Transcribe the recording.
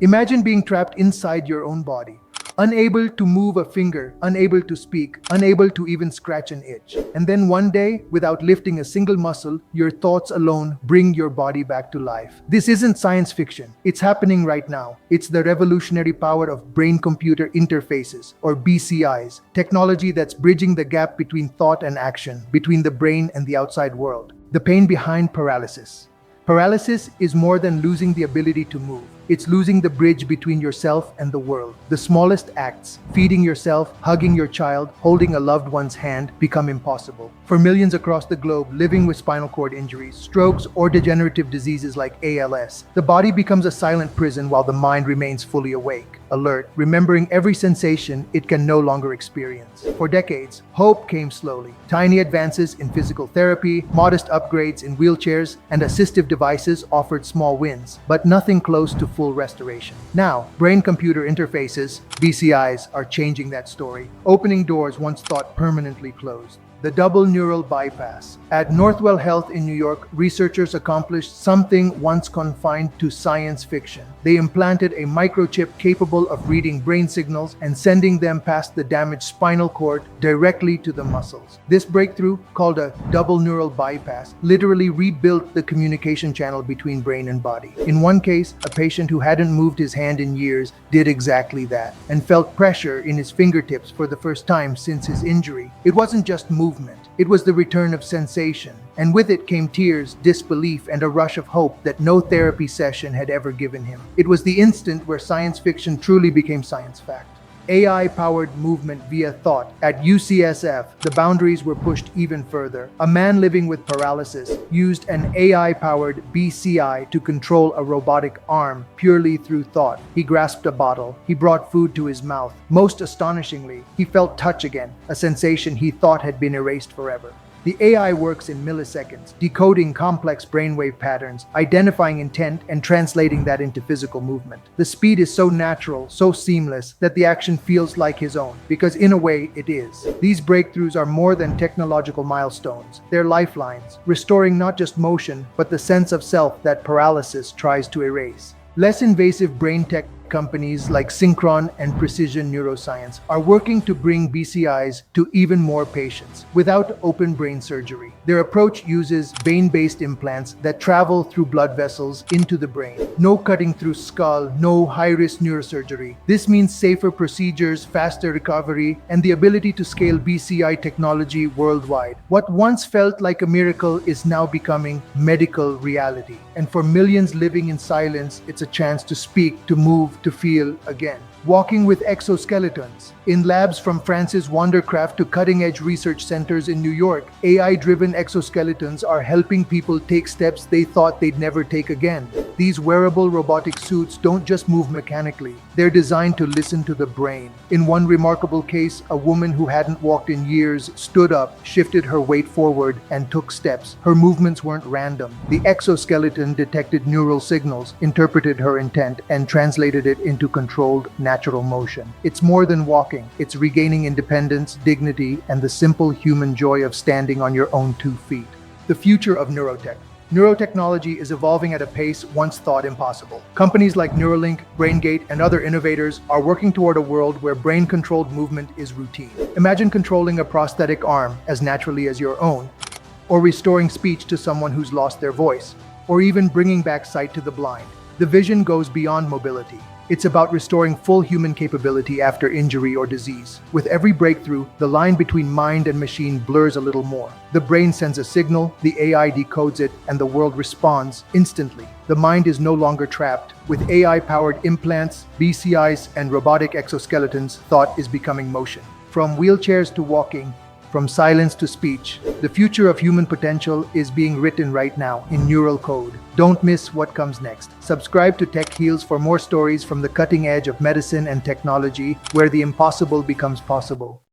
Imagine being trapped inside your own body, unable to move a finger, unable to speak, unable to even scratch an itch. And then one day, without lifting a single muscle, your thoughts alone bring your body back to life. This isn't science fiction. It's happening right now. It's the revolutionary power of brain-computer interfaces, or BCIs, technology that's bridging the gap between thought and action, between the brain and the outside world. The pain behind paralysis. Paralysis is more than losing the ability to move. It's losing the bridge between yourself and the world. The smallest acts, feeding yourself, hugging your child, holding a loved one's hand, become impossible. For millions across the globe living with spinal cord injuries, strokes, or degenerative diseases like ALS, the body becomes a silent prison while the mind remains fully awake, alert, remembering every sensation it can no longer experience. For decades, hope came slowly. Tiny advances in physical therapy, modest upgrades in wheelchairs, and assistive devices offered small wins, but nothing close to full restoration. Now, brain-computer interfaces, BCIs, are changing that story, opening doors once thought permanently closed. The double neural bypass. At Northwell Health in New York, researchers accomplished something once confined to science fiction. They implanted a microchip capable of reading brain signals and sending them past the damaged spinal cord directly to the muscles. This breakthrough, called a double neural bypass, literally rebuilt the communication channel between brain and body. In one case, a patient who hadn't moved his hand in years did exactly that and felt pressure in his fingertips for the first time since his injury. It wasn't just movement. It was the return of sensation, and with it came tears, disbelief, and a rush of hope that no therapy session had ever given him. It was the instant where science fiction truly became science fact. AI-powered movement via thought. At UCSF, the boundaries were pushed even further. A man living with paralysis used an AI-powered BCI to control a robotic arm purely through thought. He grasped a bottle. He brought food to his mouth. Most astonishingly, he felt touch again, a sensation he thought had been erased forever. The AI works in milliseconds, decoding complex brainwave patterns, identifying intent, and translating that into physical movement. The speed is so natural, so seamless, that the action feels like his own, because in a way it is. These breakthroughs are more than technological milestones. They're lifelines, restoring not just motion, but the sense of self that paralysis tries to erase. Less invasive brain tech companies like Synchron and Precision Neuroscience are working to bring BCIs to even more patients without open brain surgery. Their approach uses vein-based implants that travel through blood vessels into the brain. No cutting through skull, no high-risk neurosurgery. This means safer procedures, faster recovery, and the ability to scale BCI technology worldwide. What once felt like a miracle is now becoming medical reality. And for millions living in silence, it's a chance to speak, to move, to feel again. Walking with exoskeletons. In labs from Francis Wandercraft to cutting-edge research centers in New York, AI-driven exoskeletons are helping people take steps they thought they'd never take again. These wearable robotic suits don't just move mechanically. They're designed to listen to the brain. In one remarkable case, a woman who hadn't walked in years stood up, shifted her weight forward, and took steps. Her movements weren't random. The exoskeleton detected neural signals, interpreted her intent, and translated it into controlled, natural motion. It's more than walking. It's regaining independence, dignity, and the simple human joy of standing on your own 2 feet. The future of neurotech. Neurotechnology is evolving at a pace once thought impossible. Companies like Neuralink, BrainGate, and other innovators are working toward a world where brain-controlled movement is routine. Imagine controlling a prosthetic arm as naturally as your own, or restoring speech to someone who's lost their voice, or even bringing back sight to the blind. The vision goes beyond mobility. It's about restoring full human capability after injury or disease. With every breakthrough, the line between mind and machine blurs a little more. The brain sends a signal, the AI decodes it, and the world responds instantly. The mind is no longer trapped. With AI-powered implants, BCIs, and robotic exoskeletons, thought is becoming motion. From wheelchairs to walking, from silence to speech, the future of human potential is being written right now in neural code. Don't miss what comes next. Subscribe to TechHeals for more stories from the cutting edge of medicine and technology, where the impossible becomes possible.